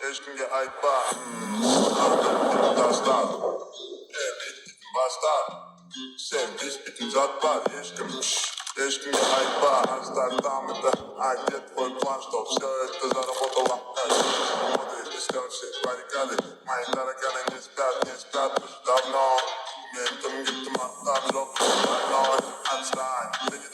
Eşkimge aytpa Ahmet taşlar Başlar Sevdiş bütün zat var Eşkimge aytpa Hastar damıda Ayet koy planstop Все это заработало Моды, дисконсы, баррикады Мои тараканы не спят уже давно Ментом гитом оттан жопы Больной, отстань